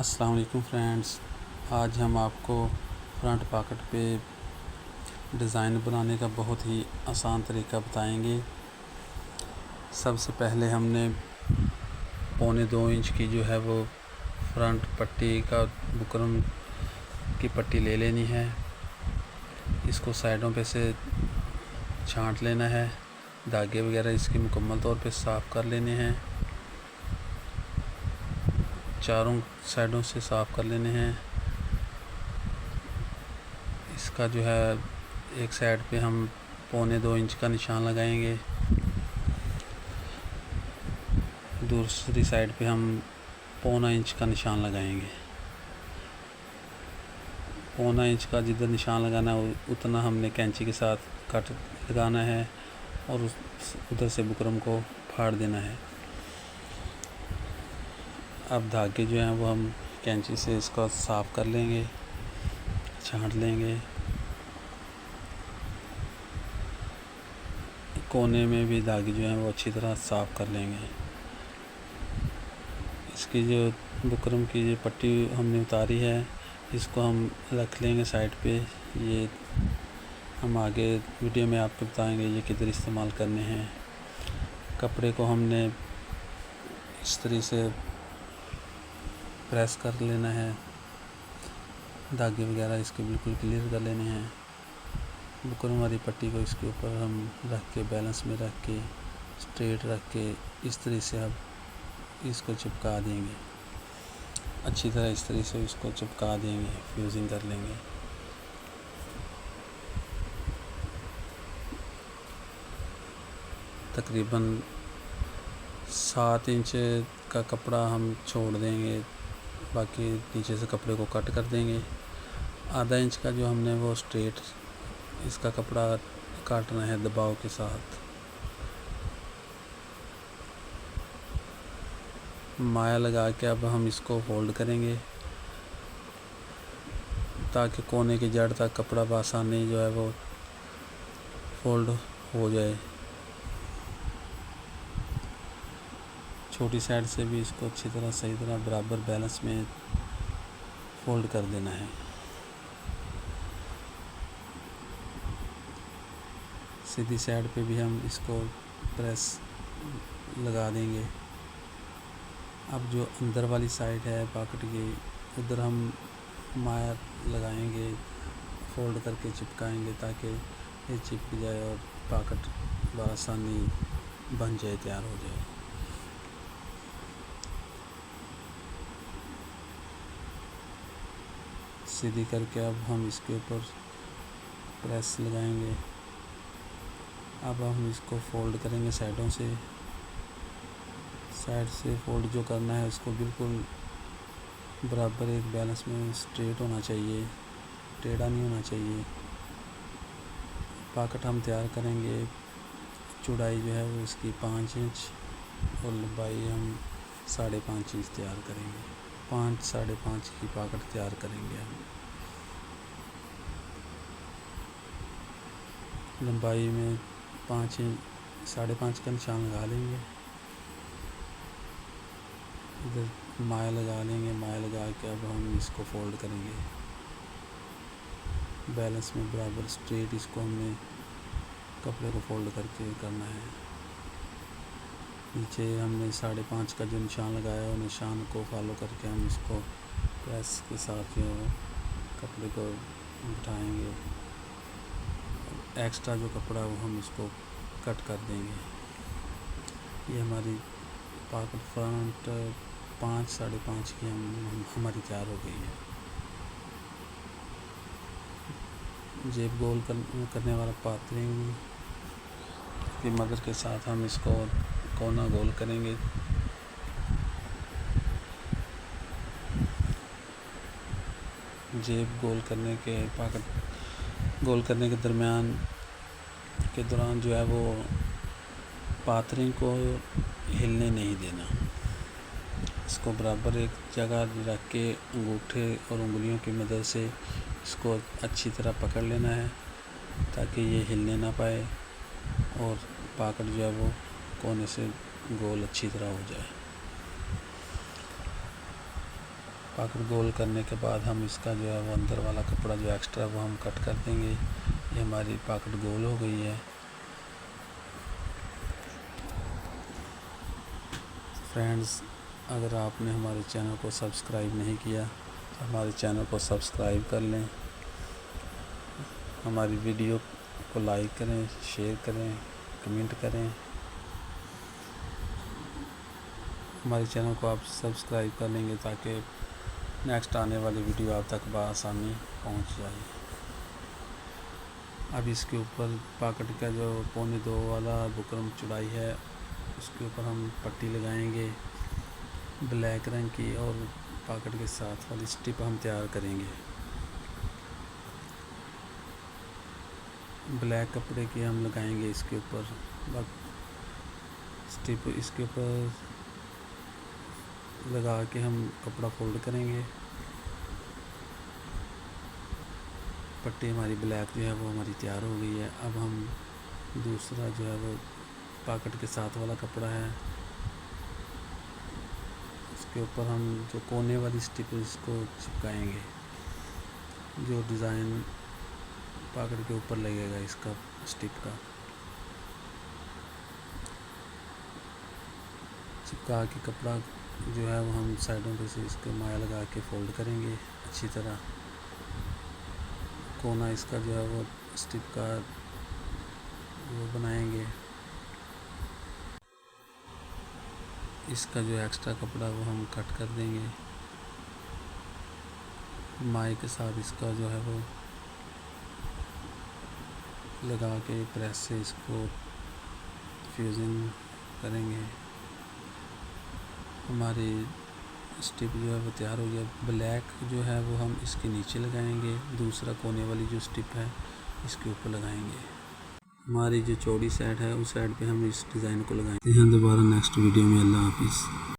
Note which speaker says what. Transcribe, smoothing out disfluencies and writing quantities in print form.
Speaker 1: अस्सलाम वालेकुम फ्रेंड्स। आज हम आपको फ्रंट पॉकेट पे डिज़ाइन बनाने का बहुत ही आसान तरीका बताएंगे। सबसे पहले हमने 1.25 इंच की जो है वो फ्रंट पट्टी का बुकरम की पट्टी ले लेनी है। इसको साइडों पे से छांट लेना है, धागे वगैरह इसके मुकम्मल तौर पे साफ़ कर लेने हैं, चारों साइडों से साफ़ कर लेने हैं। इसका जो है एक साइड पे हम 1.25 इंच का निशान लगाएंगे, दूसरी साइड पे हम 1.25 इंच का निशान लगाएंगे। 1.25 इंच का जिधर निशान लगाना है उतना हमने कैंची के साथ कट लगाना है और उधर से बुकरम को फाड़ देना है। अब धागे जो हैं वो हम कैंची से इसको साफ़ कर लेंगे, छांट लेंगे। कोने में भी धागे जो हैं वो अच्छी तरह साफ़ कर लेंगे। इसकी जो बुकरम की जो पट्टी हमने उतारी है इसको हम रख लेंगे साइड पे। ये हम आगे वीडियो में आपको बताएंगे ये किधर इस्तेमाल करने हैं। कपड़े को हमने इस तरह से प्रेस कर लेना है, धागे वगैरह इसके बिल्कुल क्लियर कर लेने हैं। बुकरम वाली पट्टी को इसके ऊपर हम रख के बैलेंस में रख के स्ट्रेट रख के इस तरह से अब इसको चिपका देंगे। अच्छी तरह इस तरह से इसको चिपका देंगे, फ्यूजिंग कर लेंगे। तकरीबन 7 इंच का कपड़ा हम छोड़ देंगे, बाकी नीचे से कपड़े को कट कर देंगे। आधा इंच का जो हमने वो स्ट्रेट इसका कपड़ा काटना है दबाव के साथ। माया लगा के अब हम इसको फोल्ड करेंगे ताकि कोने की जड़ तक कपड़ा बआसानी जो है वो फोल्ड हो जाए। छोटी साइड से भी इसको अच्छी तरह सही तरह बराबर बैलेंस में फोल्ड कर देना है। सीधी साइड पे भी हम इसको प्रेस लगा देंगे। अब जो अंदर वाली साइड है पॉकेट की उधर हम माया लगाएंगे, फोल्ड करके चिपकाएंगे ताकि ये चिपक जाए और पॉकेट बआसानी बन जाए, तैयार हो जाए। सीधी करके अब हम इसके ऊपर प्रेस लगाएंगे। अब हम इसको फोल्ड करेंगे साइडों से। साइड से फोल्ड जो करना है उसको बिल्कुल बराबर एक बैलेंस में स्ट्रेट होना चाहिए, टेढ़ा नहीं होना चाहिए। पॉकेट हम तैयार करेंगे। चौड़ाई जो है वो इसकी 5 इंच और लंबाई हम 5.5 इंच तैयार करेंगे। 5-5.5 की पॉकेट तैयार करेंगे हम। लंबाई में 5 इंच 5.5 का निशान लगा लेंगे। इधर माया लगा लेंगे। माया लगा के अब हम इसको फोल्ड करेंगे बैलेंस में बराबर स्ट्रेट। इसको हमने कपड़े को फोल्ड करके करना है। नीचे हमने 5.5 का जो निशान लगाया है वो निशान को फॉलो करके हम इसको प्रेस के साथ जो कपड़े को उठाएंगे। एक्स्ट्रा जो कपड़ा वो हम इसको कट कर देंगे। ये हमारी पॉकेट फ्रंट 5-5.5 की हमारी तैयार हो गई है। जेब गोल करने वाला पातरिंग की मदद के साथ हम इसको कोना गोल करेंगे। जेब गोल करने के पॉकेट गोल करने के दौरान जो है वो पातरिंग को हिलने नहीं देना। इसको बराबर एक जगह रख के अंगूठे और उंगलियों की मदद से इसको अच्छी तरह पकड़ लेना है ताकि ये हिलने ना पाए और पॉकेट जो है वो कोने से गोल अच्छी तरह हो जाए। पॉकेट गोल करने के बाद हम इसका जो है वो अंदर वाला कपड़ा जो एक्स्ट्रा वो हम कट कर देंगे। ये हमारी पॉकेट गोल हो गई है। फ्रेंड्स, अगर आपने हमारे चैनल को सब्सक्राइब नहीं किया तो हमारे चैनल को सब्सक्राइब कर लें, हमारी वीडियो को लाइक करें, शेयर करें, कमेंट करें। हमारे चैनल को आप सब्सक्राइब कर लेंगे ताकि नेक्स्ट आने वाली वीडियो आप तक बआसानी पहुंच जाए। अब इसके ऊपर पॉकेट का जो 1.25 वाला बुकरम चौड़ाई है उसके ऊपर हम पट्टी लगाएंगे ब्लैक रंग की, और पॉकेट के साथ वाली स्ट्रिप हम तैयार करेंगे। ब्लैक कपड़े की हम लगाएंगे इसके ऊपर स्ट्रिप, इसके ऊपर लगा के हम कपड़ा फोल्ड करेंगे। पट्टी हमारी ब्लैक जो है वो हमारी तैयार हो गई है। अब हम दूसरा जो है वो पॉकेट के साथ वाला कपड़ा है उसके ऊपर हम जो कोने वाली स्ट्रिप इसको चिपकाएंगे। जो डिज़ाइन पॉकेट के ऊपर लगेगा इसका स्ट्रिप का चिपका के कपड़ा जो है वो हम साइडों पे से इसके माया लगा के फोल्ड करेंगे अच्छी तरह। कोना इसका जो है वो स्ट्रिप का वो बनाएंगे। इसका जो एक्स्ट्रा कपड़ा वो हम कट कर देंगे। माए के साथ इसका जो है वो लगा के प्रेस से इसको फ्यूजिंग करेंगे। हमारी स्ट्रिप जो है वो तैयार हो गया। ब्लैक जो है वो हम इसके नीचे लगाएंगे, दूसरा कोने वाली जो स्ट्रिप है इसके ऊपर लगाएंगे। हमारी जो चौड़ी साइड है उस साइड पे हम इस डिज़ाइन को लगाएंगे। दोबारा नेक्स्ट वीडियो में। अल्लाह हाफिज़।